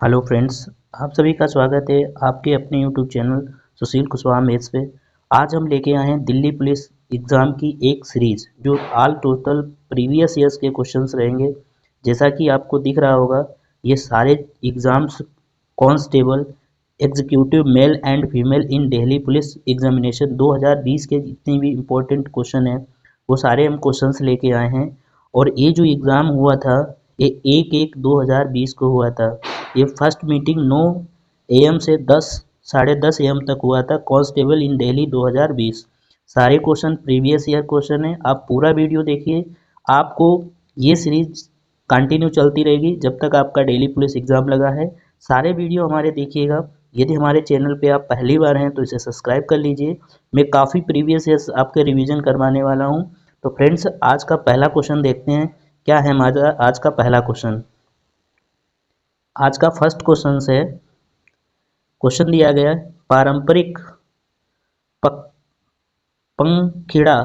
Hello friends, आप सभी का स्वागत है आपके अपने यूट्यूब चैनल सुशील कुशवाहा मैथ्स पे। आज हम लेके आए हैं दिल्ली पुलिस एग्ज़ाम की एक सीरीज़ जो ऑल टोटल प्रीवियस ईयर्स के क्वेश्चंस रहेंगे। जैसा कि आपको दिख रहा होगा, ये सारे exams constable executive male and female in Delhi police examination 2020 के जितने भी इम्पोर्टेंट क्वेश्चन हैं वो सारे हम क्वेश्चंस लेके आए हैं। और ये जो एग्ज़ाम हुआ था ये 1/1/2020 को हुआ था। ये फर्स्ट मीटिंग 9 AM से 10 साढ़े 10 AM तक हुआ था कांस्टेबल इन दिल्ली 2020। सारे क्वेश्चन प्रीवियस ईयर क्वेश्चन है। आप पूरा वीडियो देखिए, आपको ये सीरीज कंटिन्यू चलती रहेगी जब तक आपका डेली पुलिस एग्जाम लगा है। सारे वीडियो हमारे देखिएगा। यदि हमारे चैनल पे आप पहली बार हैं तो इसे सब्सक्राइब कर लीजिए। मैं काफ़ी प्रीवियस ईयर्स आपके रिवीजन करवाने वाला हूँ। तो फ्रेंड्स, आज का पहला क्वेश्चन देखते हैं। क्या है हमारा आज का पहला क्वेश्चन? आज का फर्स्ट क्वेश्चन है, क्वेश्चन दिया गया है पारंपरिक पंखिड़ा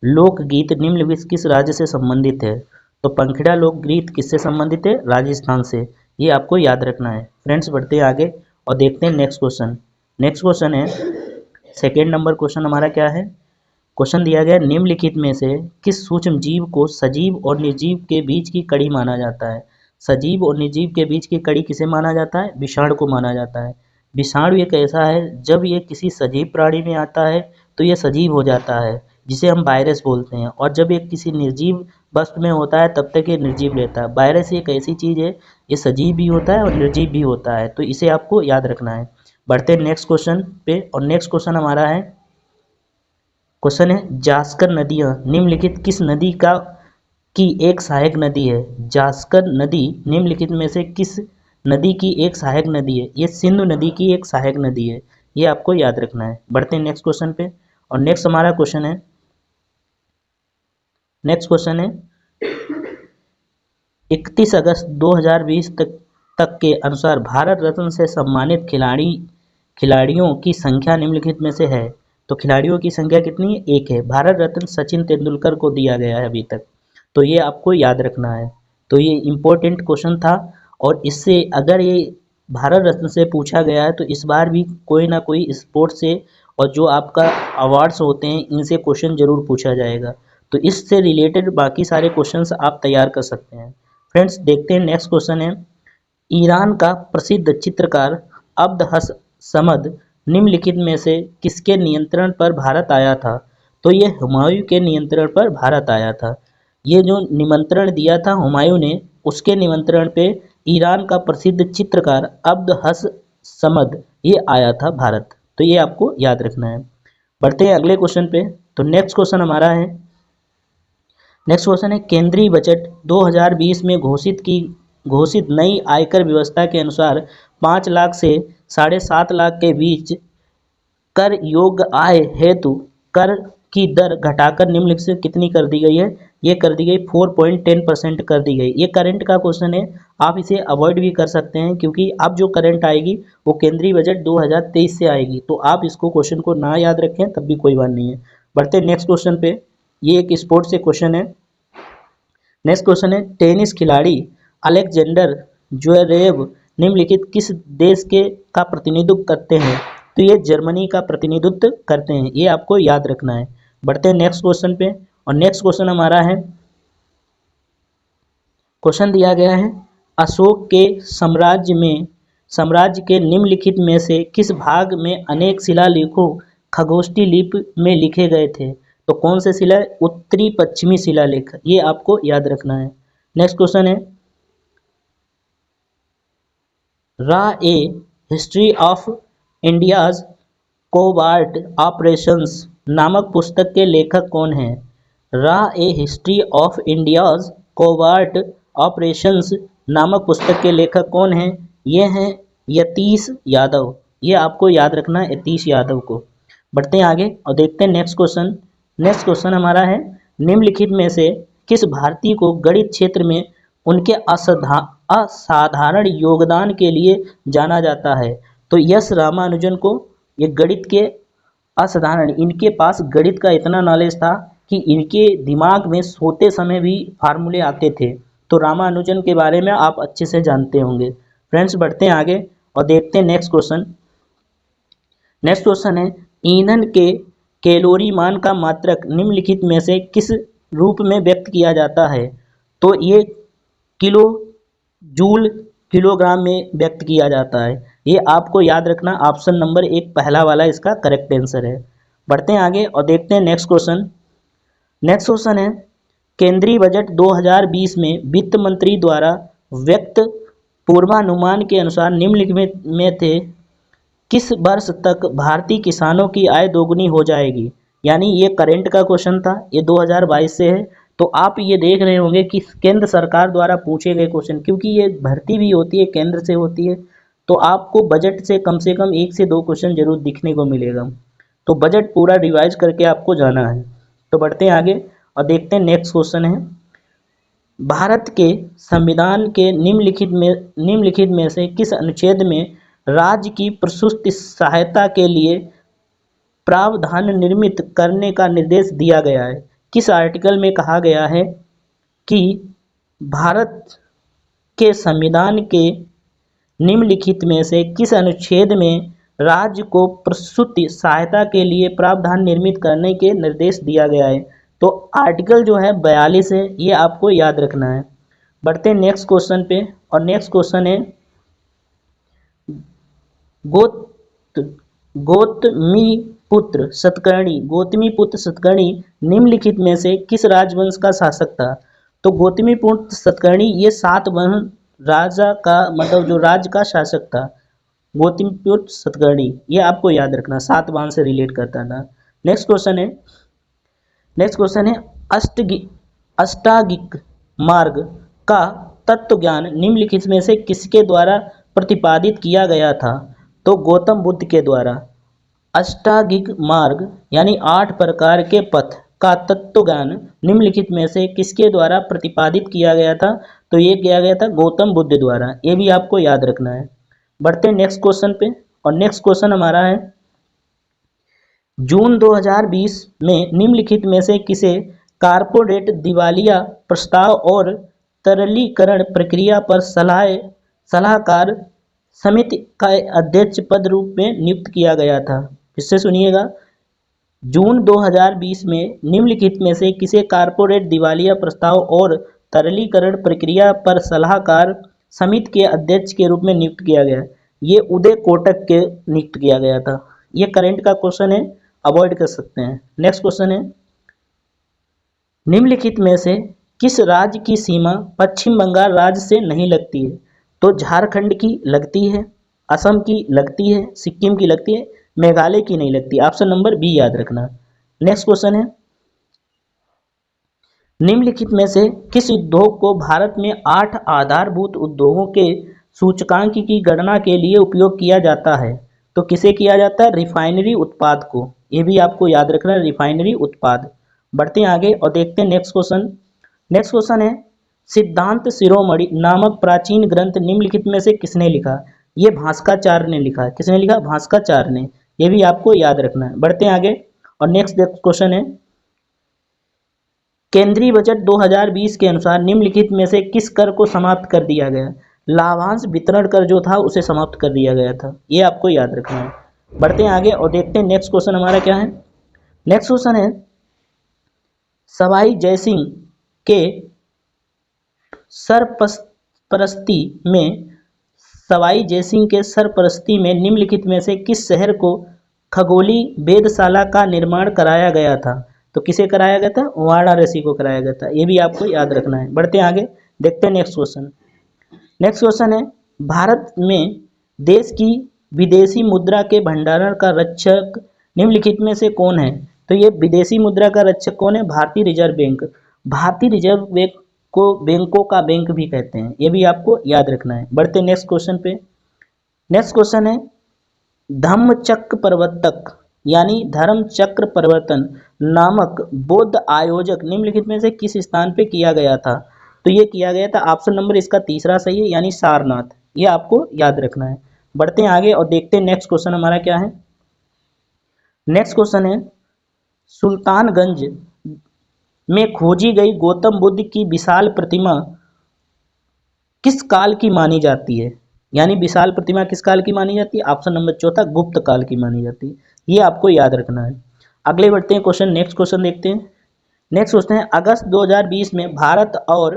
लोकगीत निम्नलिखित किस राज्य से संबंधित है? तो पंखिड़ा लोकगीत किससे संबंधित है? राजस्थान से। ये आपको याद रखना है। फ्रेंड्स, बढ़ते हैं आगे और देखते हैं नेक्स्ट क्वेश्चन। नेक्स्ट क्वेश्चन है सेकेंड नंबर क्वेश्चन हमारा क्या है? क्वेश्चन दिया गया निम्नलिखित में से किस सूक्ष्म जीव को सजीव और निर्जीव के बीच की कड़ी माना जाता है? सजीव और निर्जीव के बीच की कड़ी किसे माना जाता है? विषाणु को माना जाता है। विषाणु एक ऐसा है, जब ये किसी सजीव प्राणी में आता है तो ये सजीव हो जाता है, जिसे हम वायरस बोलते हैं। और जब ये किसी निर्जीव वस्तु में होता है तब तक ये निर्जीव रहता है। वायरस एक ऐसी चीज़ है, ये सजीव भी होता है और निर्जीव भी होता है, तो इसे आपको याद रखना है। बढ़ते हैं नेक्स्ट क्वेश्चन पे। और नेक्स्ट क्वेश्चन हमारा है, क्वेश्चन है जास्कर नदियाँ निम्नलिखित किस नदी की एक सहायक नदी है? जास्कर नदी निम्नलिखित में से किस नदी की एक सहायक नदी है? ये सिंधु नदी की एक सहायक नदी है। ये आपको याद रखना है। बढ़ते हैं नेक्स्ट क्वेश्चन पे। और नेक्स्ट हमारा क्वेश्चन है, नेक्स्ट क्वेश्चन है 31 अगस्त 2020 तक के अनुसार भारत रत्न से सम्मानित खिलाड़ियों की संख्या निम्नलिखित में से है। तो खिलाड़ियों की संख्या कितनी है? एक है। भारत रत्न सचिन तेंदुलकर को दिया गया है अभी तक, तो ये आपको याद रखना है। तो ये इम्पोर्टेंट क्वेश्चन था और इससे अगर ये भारत रत्न से पूछा गया है तो इस बार भी कोई ना कोई स्पोर्ट्स से और जो आपका अवार्ड्स होते हैं इनसे क्वेश्चन जरूर पूछा जाएगा। तो इससे रिलेटेड बाकी सारे क्वेश्चंस आप तैयार कर सकते हैं। फ्रेंड्स, देखते हैं नेक्स्ट क्वेश्चन है, ईरान का प्रसिद्ध चित्रकार अब्द हस समद निम्नलिखित में से किसके नियंत्रण पर भारत आया था? तो ये हुमायूं के नियंत्रण पर भारत आया था। ये जो निमंत्रण दिया था हुमायूं ने, उसके निमंत्रण पे ईरान का प्रसिद्ध चित्रकार अब्द हस समद ये आया था भारत। तो ये आपको याद रखना है। बढ़ते हैं अगले क्वेश्चन पे। तो नेक्स्ट क्वेश्चन हमारा है, नेक्स्ट क्वेश्चन है केंद्रीय बजट 2020 में घोषित नई आयकर व्यवस्था के अनुसार 5 लाख से 7.5 लाख के बीच कर योग्य आय हेतु कर की दर घटाकर निम्नलिखित से कितनी कर दी गई है? ये कर दी गई 4.10% कर दी गई। ये करंट का क्वेश्चन है, आप इसे अवॉइड भी कर सकते हैं क्योंकि अब जो करंट आएगी वो केंद्रीय बजट 2023 से आएगी। तो आप इसको क्वेश्चन को ना याद रखें तब भी कोई बात नहीं है। बढ़ते नेक्स्ट क्वेश्चन पे। ये एक स्पोर्ट्स से क्वेश्चन है। नेक्स्ट क्वेश्चन है टेनिस खिलाड़ी अलेक्जेंडर ज्वेरेव निम्नलिखित किस देश के का प्रतिनिधित्व करते हैं? तो ये जर्मनी का प्रतिनिधित्व करते हैं। ये आपको याद रखना है। बढ़ते हैं नेक्स्ट क्वेश्चन पे। और नेक्स्ट क्वेश्चन हमारा है, क्वेश्चन दिया गया है अशोक के साम्राज्य के निम्नलिखित में से किस भाग में अनेक शिलालेखों खगोष्ठी लिपि में लिखे गए थे? तो कौन से शिला? उत्तरी पश्चिमी शिलालेख। ये आपको याद रखना है। नेक्स्ट क्वेश्चन है रा ए हिस्ट्री ऑफ इंडियाज कोवार्ट ऑपरेशंस नामक पुस्तक के लेखक कौन हैं? रा ए हिस्ट्री ऑफ इंडियाज कोवार्ट ऑपरेशंस नामक पुस्तक के लेखक कौन हैं? ये हैं यतीश यादव। ये आपको याद रखना है, यतीश यादव को। बढ़ते हैं आगे और देखते हैं नेक्स्ट क्वेश्चन। नेक्स्ट क्वेश्चन हमारा है निम्नलिखित में से किस भारतीय को गणित क्षेत्र में उनके असाधारण योगदान के लिए जाना जाता है? तो यस रामानुजन को। ये गणित के असाधारण, इनके पास गणित का इतना नॉलेज था कि इनके दिमाग में सोते समय भी फार्मूले आते थे। तो रामानुजन के बारे में आप अच्छे से जानते होंगे। फ्रेंड्स बढ़ते हैं आगे और देखते हैं नेक्स्ट क्वेश्चन। नेक्स्ट क्वेश्चन है ईंधन के कैलोरी मान का मात्रक निम्नलिखित में से किस रूप में व्यक्त किया जाता है? तो ये किलो जूल किलोग्राम में व्यक्त किया जाता है। ये आपको याद रखना, ऑप्शन नंबर 1 पहला वाला इसका करेक्ट आंसर है। बढ़ते हैं आगे और देखते हैं नेक्स्ट क्वेश्चन। नेक्स्ट क्वेश्चन है केंद्रीय बजट 2020 में वित्त मंत्री द्वारा व्यक्त पूर्वानुमान के अनुसार निम्नलिखित में थे किस वर्ष तक भारतीय किसानों की आय दोगुनी हो जाएगी? यानी ये करंट का क्वेश्चन था, ये 2022 से है। तो आप ये देख रहे होंगे कि केंद्र सरकार द्वारा पूछे गए क्वेश्चन, क्योंकि ये भर्ती भी होती है केंद्र से होती है, तो आपको बजट से कम 1 से 2 क्वेश्चन जरूर दिखने को मिलेगा। तो बजट पूरा रिवाइज करके आपको जाना है। तो बढ़ते हैं आगे और देखते हैं नेक्स्ट क्वेश्चन है भारत के संविधान के निम्नलिखित में से किस अनुच्छेद में राज्य की प्रसूति सहायता के लिए प्रावधान निर्मित करने का निर्देश दिया गया है? किस आर्टिकल में कहा गया है कि भारत के संविधान के निम्नलिखित में से किस अनुच्छेद में राज्य को प्रसूति सहायता के लिए प्रावधान निर्मित करने के निर्देश दिया गया है? तो आर्टिकल जो है 42 है, ये आपको याद रखना है। बढ़ते हैं नेक्स्ट क्वेश्चन पे और नेक्स्ट क्वेश्चन है गौतमीपुत्र सतकर्णी निम्नलिखित में से किस राजवंश का शासक था? तो गौतमीपुत्र सतकर्णी ये सातवाहन राजा का मतलब जो राज्य का शासक था, गौतमीपुत्र सतकर्णी, ये आपको याद रखना, सातवाहन से रिलेट करता था। नेक्स्ट क्वेश्चन है अष्टांगिक मार्ग का तत्व ज्ञान निम्नलिखित में से किसके द्वारा प्रतिपादित किया गया था? तो गौतम बुद्ध के द्वारा। अष्टांगिक मार्ग यानी 8 प्रकार के पथ का तत्व ज्ञान निम्नलिखित में से किसके द्वारा प्रतिपादित किया गया था? तो ये किया गया था गौतम बुद्ध द्वारा। ये भी आपको याद रखना है। बढ़ते हैं नेक्स्ट क्वेश्चन पे और नेक्स्ट क्वेश्चन हमारा है जून 2020 में निम्नलिखित में से किसे कारपोरेट दिवालिया प्रस्ताव और तरलीकरण प्रक्रिया पर सलाहकार समिति का अध्यक्ष पद रूप में नियुक्त किया गया था? इससे सुनिएगा, जून 2020 में निम्नलिखित में से किसे कारपोरेट दिवालिया प्रस्ताव और तरलीकरण प्रक्रिया पर सलाहकार समिति के अध्यक्ष के रूप में नियुक्त किया गया? ये उदय कोटक के नियुक्त किया गया था। ये करंट का क्वेश्चन है, अवॉइड कर सकते हैं। नेक्स्ट क्वेश्चन है निम्नलिखित में से किस राज्य की सीमा पश्चिम बंगाल राज्य से नहीं लगती है? तो झारखंड की लगती है, असम की लगती है, सिक्किम की लगती है, मेघालय की नहीं लगती। ऑप्शन नंबर बी याद रखना। नेक्स्ट क्वेश्चन है निम्नलिखित में से किस उद्योग को भारत में 8 आधारभूत उद्योगों के सूचकांक की गणना के लिए उपयोग किया जाता है? तो किसे किया जाता है? रिफाइनरी उत्पाद को। ये भी आपको याद रखना, रिफाइनरी उत्पाद। बढ़ते हैं आगे और देखते हैं नेक्स्ट क्वेश्चन। नेक्स्ट क्वेश्चन है सिद्धांत शिरोमणि नामक प्राचीन ग्रंथ निम्नलिखित में से किसने लिखा? ये भास्कराचार्य ने लिखा। किसने लिखा? भास्कराचार्य ने। ये भी आपको याद रखना है। बढ़ते हैं आगे और नेक्स्ट क्वेश्चन है केंद्रीय बजट 2020 के अनुसार निम्नलिखित में से किस कर को समाप्त कर दिया गया? लाभांश वितरण कर जो था उसे समाप्त कर दिया गया था। ये आपको याद रखना है। बढ़ते हैं आगे और देखते हैं नेक्स्ट क्वेश्चन हमारा क्या है। नेक्स्ट क्वेश्चन है सवाई जयसिंह के सरपरस्ती में निम्नलिखित में से किस शहर को खगोली वेधशाला का निर्माण कराया गया था? तो किसे कराया गया था? वाराणसी को कराया गया था। ये भी आपको याद रखना है। बढ़ते हैं आगे, देखते हैं नेक्स्ट क्वेश्चन। नेक्स्ट क्वेश्चन है भारत में देश की विदेशी मुद्रा के भंडारण का रक्षक निम्नलिखित में से कौन है? तो ये विदेशी मुद्रा का रक्षक कौन है? भारतीय रिजर्व बैंक। भारतीय रिजर्व बैंक को बैंकों का बैंक भी कहते हैं। ये भी आपको याद रखना है। बढ़ते नेक्स्ट क्वेश्चन पे। नेक्स्ट क्वेश्चन है धम्मचक्र प्रवर्तक यानी धर्म चक्र परिवर्तन नामक बौद्ध आयोजक निम्नलिखित में से किस स्थान पे किया गया था? तो ये किया गया था, ऑप्शन नंबर इसका तीसरा सही है, यानी सारनाथ। ये आपको याद रखना है। बढ़ते हैं आगे और देखते हैं नेक्स्ट क्वेश्चन हमारा क्या है। नेक्स्ट क्वेश्चन है सुल्तानगंज में खोजी गई गौतम बुद्ध की विशाल प्रतिमा किस काल की मानी जाती है? यानी विशाल प्रतिमा किस काल की मानी जाती है? ऑप्शन नंबर चौथा गुप्त काल की मानी जाती है। ये आपको याद रखना है। अगले बढ़ते हैं क्वेश्चन, नेक्स्ट क्वेश्चन देखते हैं। नेक्स्ट क्वेश्चन है, अगस्त 2020 में भारत और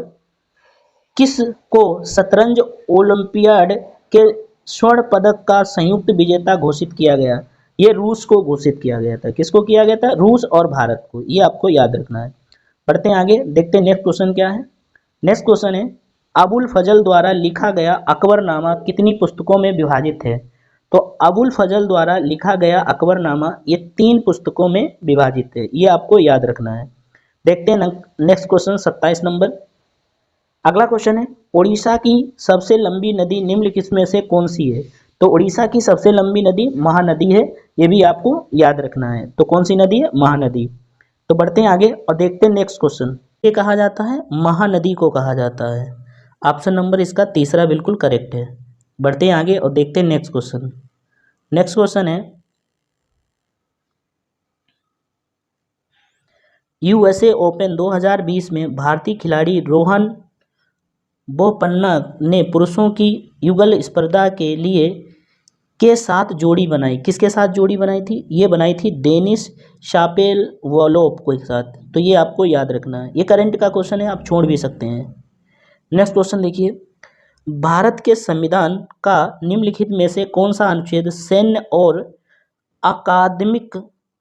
किस को शतरंज ओलंपियाड के स्वर्ण पदक का संयुक्त विजेता घोषित किया गया? ये रूस को घोषित किया गया था। किसको किया गया था? रूस और भारत को। ये आपको याद रखना है। बढ़ते हैं आगे, देखते हैं नेक्स्ट क्वेश्चन क्या है। नेक्स्ट क्वेश्चन है, अबुल फजल द्वारा लिखा गया अकबरनामा कितनी पुस्तकों में विभाजित है? तो अबुल फजल द्वारा लिखा गया अकबरनामा ये 3 पुस्तकों में विभाजित है। ये आपको याद रखना है। देखते हैं नेक्स्ट क्वेश्चन 27 नंबर। अगला क्वेश्चन है, उड़ीसा की सबसे लंबी नदी निम्नलिखित में से कौन सी है? तो उड़ीसा की सबसे लंबी नदी महानदी है। ये भी आपको याद रखना है। तो कौन सी नदी है? महानदी। तो बढ़ते हैं आगे और देखते हैं नेक्स्ट क्वेश्चन। ये कहा जाता है, महानदी को कहा जाता है। ऑप्शन नंबर इसका तीसरा बिल्कुल करेक्ट है। बढ़ते हैं आगे और देखते हैं नेक्स्ट क्वेश्चन। नेक्स्ट क्वेश्चन है, यूएसए ओपन 2020 में भारतीय खिलाड़ी रोहन बोपन्ना ने पुरुषों की युगल स्पर्धा के साथ जोड़ी बनाई। किसके साथ जोड़ी बनाई थी? ये बनाई थी डेनिस शापोवालोव के साथ। तो ये आपको याद रखना है। ये करंट का क्वेश्चन है, आप छोड़ भी सकते हैं। नेक्स्ट क्वेश्चन देखिए, भारत के संविधान का निम्नलिखित में से कौन सा अनुच्छेद सैन्य और अकादमिक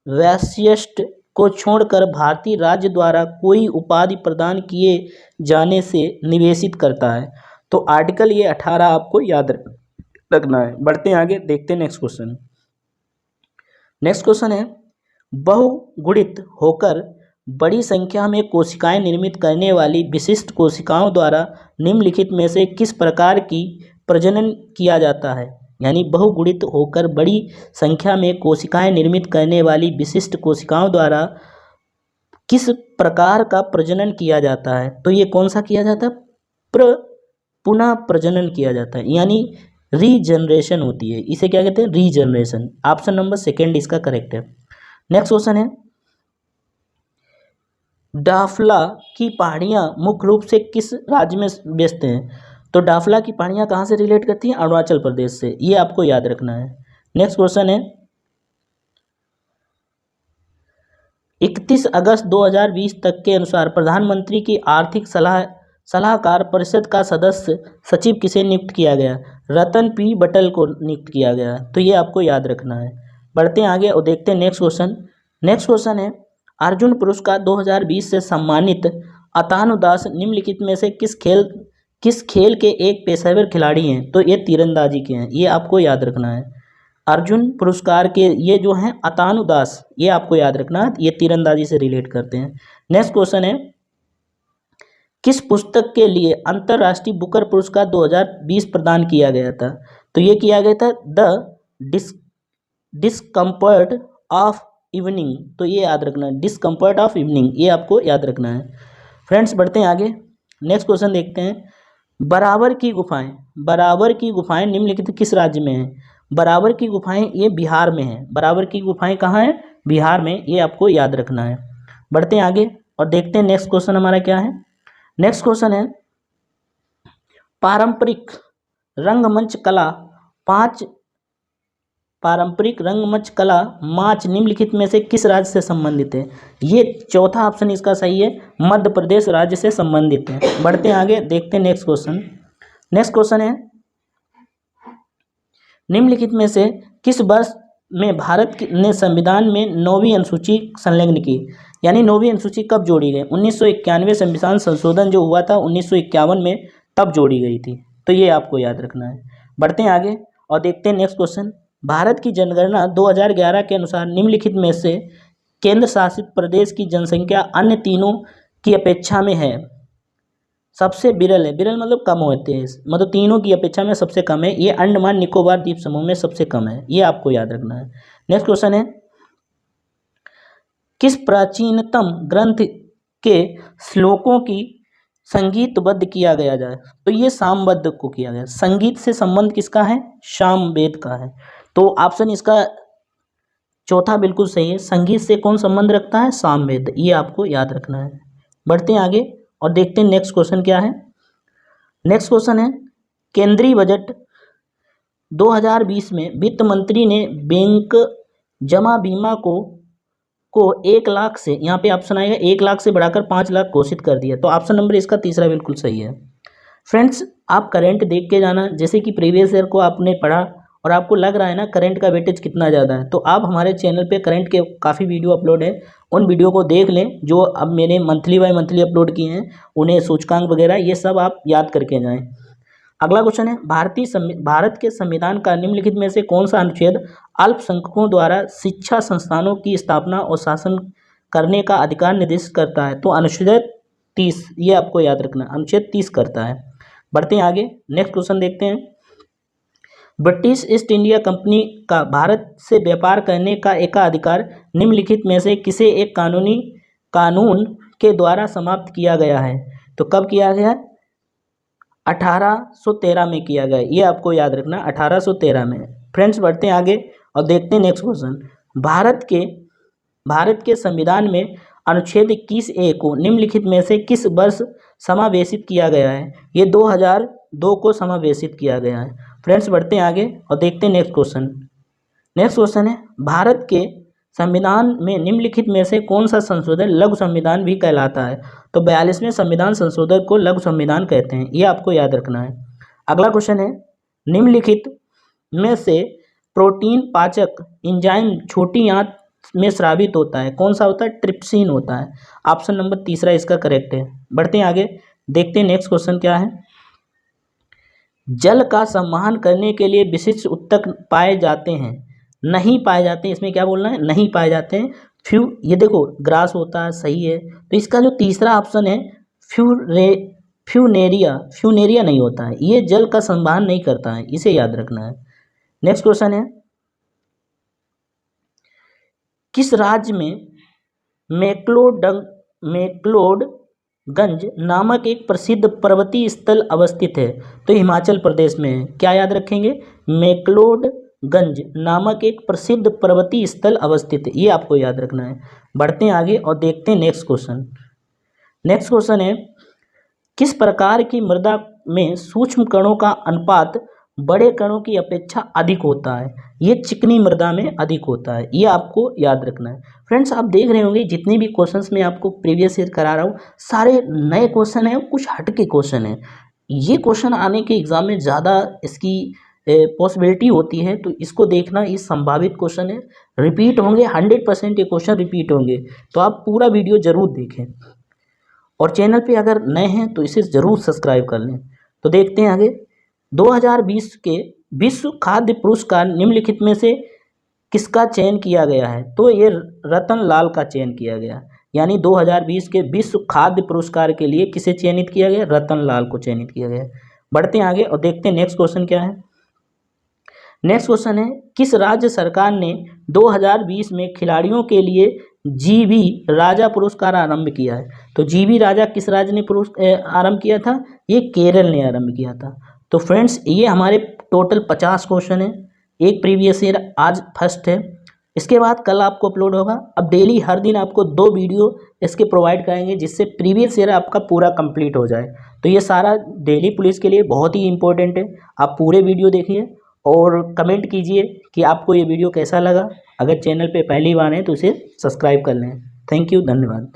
वैशिष्ट को छोड़कर भारतीय राज्य द्वारा कोई उपाधि प्रदान किए जाने से निवेशित करता है? तो आर्टिकल ये 18 आपको याद रखना है। बढ़ते हैं आगे, देखते हैं नेक्स्ट क्वेश्चन। नेक्स्ट क्वेश्चन है, बहुगुणित होकर बड़ी संख्या में कोशिकाएं निर्मित करने वाली विशिष्ट कोशिकाओं द्वारा निम्नलिखित में से किस प्रकार की प्रजनन किया जाता है? यानी बहुगुणित होकर बड़ी संख्या में कोशिकाएं निर्मित करने वाली विशिष्ट कोशिकाओं द्वारा किस प्रकार का प्रजनन किया जाता है? तो ये कौन सा किया जाता है? पुनः प्रजनन किया जाता है, यानी रीजनरेशन होती है। इसे क्या कहते हैं? रीजनरेशन। ऑप्शन नंबर सेकेंड इसका करेक्ट है। नेक्स्ट क्वेश्चन है, डाफला की पहाड़ियाँ मुख्य रूप से किस राज्य में बसते हैं? तो डाफला की पहाड़ियाँ कहाँ से रिलेट करती हैं? अरुणाचल प्रदेश से। ये आपको याद रखना है। नेक्स्ट क्वेश्चन है, 31 अगस्त 2020 तक के अनुसार प्रधानमंत्री की आर्थिक सलाहकार परिषद का सदस्य सचिव किसे नियुक्त किया गया? रतन पी बटल को नियुक्त किया गया। तो ये आपको याद रखना है। बढ़ते हैं आगे और देखते हैं नेक्स्ट क्वेश्चन। नेक्स्ट क्वेश्चन है, अर्जुन पुरस्कार 2020 से सम्मानित अतानु दास निम्नलिखित में से किस खेल के एक पेशेवर खिलाड़ी हैं? तो ये तीरंदाजी के हैं। ये आपको याद रखना है। अर्जुन पुरस्कार के ये जो हैं अतानु दास, ये आपको याद रखना है। ये तीरंदाजी से रिलेट करते हैं। नेक्स्ट क्वेश्चन है, किस पुस्तक के लिए अंतर्राष्ट्रीय बुकर पुरस्कार 2020 प्रदान किया गया था? तो ये किया गया था द डिस्कम्फर्ट ऑफ इवनिंग। तो ये याद रखना है, डिस्कम्फर्ट ऑफ इवनिंग। ये आपको याद रखना है। फ्रेंड्स बढ़ते हैं आगे, नेक्स्ट क्वेश्चन देखते हैं। बराबर की गुफाएं निम्नलिखित किस राज्य में हैं? बराबर की गुफाएं ये बिहार में हैं। बराबर की गुफाएं कहाँ हैं? बिहार में। ये आपको याद रखना है। बढ़ते हैं आगे और देखते हैं नेक्स्ट क्वेश्चन हमारा क्या है। नेक्स्ट क्वेश्चन है, पारंपरिक रंगमंच कला माच निम्नलिखित में से किस राज्य से संबंधित है? ये चौथा ऑप्शन इसका सही है, मध्य प्रदेश राज्य से संबंधित है। बढ़ते हैं आगे, देखते हैं नेक्स्ट क्वेश्चन। नेक्स्ट क्वेश्चन है, निम्नलिखित में से किस वर्ष में भारत ने संविधान में 9वीं अनुसूची संलग्न की? यानी 9वीं अनुसूची कब जोड़ी गई? 1991 संविधान संशोधन जो हुआ था 1951 में, तब जोड़ी गई थी। तो ये आपको याद रखना है। बढ़ते हैं आगे और देखते हैं नेक्स्ट क्वेश्चन। भारत की जनगणना 2011 के अनुसार निम्नलिखित में से केंद्र शासित प्रदेश की जनसंख्या अन्य तीनों की अपेक्षा में है? सबसे विरल है, विरल मतलब कम होते हैं, मतलब तीनों की अपेक्षा में सबसे कम है। ये अंडमान निकोबार द्वीप समूह में सबसे कम है। ये आपको याद रखना है। नेक्स्ट क्वेश्चन है, किस प्राचीनतम ग्रंथ के श्लोकों की संगीतबद्ध किया गया जाए? तो ये सामवेद को किया गया। संगीत से संबंध किसका है? सामवेद का है। तो ऑप्शन इसका चौथा बिल्कुल सही है। संगीत से कौन संबंध रखता है? सामवेद। ये आपको याद रखना है। बढ़ते हैं आगे और देखते हैं नेक्स्ट क्वेश्चन क्या है। नेक्स्ट क्वेश्चन है, केंद्रीय बजट 2020 में वित्त मंत्री ने बैंक जमा बीमा को 1 लाख से, यहाँ पे ऑप्शन आएगा 1 लाख से बढ़ाकर 5 लाख घोषित कर दिया। तो ऑप्शन नंबर इसका तीसरा बिल्कुल सही है। फ्रेंड्स, आप करंट देख के जाना, जैसे कि प्रीवियस ईयर को आपने पढ़ा और आपको लग रहा है ना करंट का वेटेज कितना ज़्यादा है, तो आप हमारे चैनल पे करंट के काफ़ी वीडियो अपलोड है, उन वीडियो को देख लें जो अब मैंने मंथली बाय मंथली अपलोड किए हैं, उन्हें सूचकांक वगैरह ये सब आप याद करके जाएं। अगला क्वेश्चन है, भारत के संविधान का निम्नलिखित में से कौन सा अनुच्छेद अल्पसंख्यकों द्वारा शिक्षा संस्थानों की स्थापना और शासन करने का अधिकार निर्दिष्ट करता है? तो अनुच्छेद 30, ये आपको याद रखना, अनुच्छेद 30 करता है। बढ़ते हैं आगे, नेक्स्ट क्वेश्चन देखते हैं। ब्रिटिश ईस्ट इंडिया कंपनी का भारत से व्यापार करने का एकाधिकार निम्नलिखित में से किसे एक कानून के द्वारा समाप्त किया गया है? तो कब किया गया? 1813 में किया गया, ये आपको याद रखना, 1813 में। फ्रेंड्स, बढ़ते हैं आगे और देखते हैं नेक्स्ट क्वेश्चन। भारत के संविधान में अनुच्छेद 21A को निम्नलिखित में से किस वर्ष समावेशित किया गया है? ये 2002 को समावेशित किया गया है। फ्रेंड्स, बढ़ते हैं आगे और देखते हैं नेक्स्ट क्वेश्चन। नेक्स्ट क्वेश्चन है, भारत के संविधान में निम्नलिखित में से कौन सा संशोधन लघु संविधान भी कहलाता है? तो 42वें संविधान संशोधन को लघु संविधान कहते हैं, ये आपको याद रखना है। अगला क्वेश्चन है, निम्नलिखित में से प्रोटीन पाचक एंजाइम छोटी आंत में स्रावित होता है, कौन सा होता है? ट्रिप्सिन होता है। ऑप्शन नंबर तीसरा इसका करेक्ट है। बढ़ते हैं आगे, देखते हैं नेक्स्ट क्वेश्चन क्या है। जल का संवहन करने के लिए विशिष्ट ऊतक पाए जाते हैं, नहीं पाए जाते हैं, इसमें क्या बोलना है? नहीं पाए जाते हैं। ये देखो ग्रास होता है, सही है। तो इसका जो तीसरा ऑप्शन है फ्यूनेरिया नहीं होता है, ये जल का संवहन नहीं करता है, इसे याद रखना है। नेक्स्ट क्वेश्चन है, किस राज्य में मैक्लोडगंज नामक एक प्रसिद्ध पर्वतीय स्थल अवस्थित है? तो हिमाचल प्रदेश में है। क्या याद रखेंगे? मैक्लोडगंज नामक एक प्रसिद्ध पर्वतीय स्थल अवस्थित है, ये आपको याद रखना है। बढ़ते हैं आगे और देखते हैं नेक्स्ट क्वेश्चन। नेक्स्ट क्वेश्चन है, किस प्रकार की मृदा में सूक्ष्म कणों का अनुपात बड़े कणों की अपेक्षा अधिक होता है? ये चिकनी मृदा में अधिक होता है, ये आपको याद रखना है। फ्रेंड्स, आप देख रहे होंगे जितने भी क्वेश्चंस मैं आपको प्रीवियस ईयर करा रहा हूँ, सारे नए क्वेश्चन हैं, कुछ हट के क्वेश्चन हैं। ये क्वेश्चन आने के एग्जाम में ज़्यादा इसकी पॉसिबिलिटी होती है, तो इसको देखना, ये संभावित क्वेश्चन है, रिपीट होंगे, 100% ये क्वेश्चन रिपीट होंगे, तो आप पूरा वीडियो ज़रूर देखें। और चैनल पे अगर नए हैं तो इसे ज़रूर सब्सक्राइब कर लें। तो देखते हैं आगे, 2020 के विश्व खाद्य पुरस्कार निम्नलिखित में से किसका चयन किया गया है? तो ये रतन लाल का चयन किया गया, यानी 2020 के विश्व खाद्य पुरस्कार के लिए किसे चयनित किया गया? रतन लाल को चयनित किया गया। बढ़ते हैं आगे और देखते हैं नेक्स्ट क्वेश्चन क्या है। नेक्स्ट क्वेश्चन है, किस राज्य सरकार ने 2020 में खिलाड़ियों के लिए जीवी राजा पुरस्कार आरंभ किया है? तो जीवी राजा किस राज्य ने आरंभ किया था? ये केरल ने आरंभ किया था। तो फ्रेंड्स, ये हमारे टोटल 50 क्वेश्चन है, एक प्रीवियस ईयर आज फर्स्ट है, इसके बाद कल आपको अपलोड होगा। अब डेली हर दिन आपको 2 वीडियो इसके प्रोवाइड कराएंगे, जिससे प्रीवियस ईयर आपका पूरा कंप्लीट हो जाए। तो ये सारा डेली पुलिस के लिए बहुत ही इंपॉर्टेंट है, आप पूरे वीडियो देखिए और कमेंट कीजिए कि आपको ये वीडियो कैसा लगा। अगर चैनल पे पहली बार है तो इसे सब्सक्राइब कर लें। थैंक यू, धन्यवाद।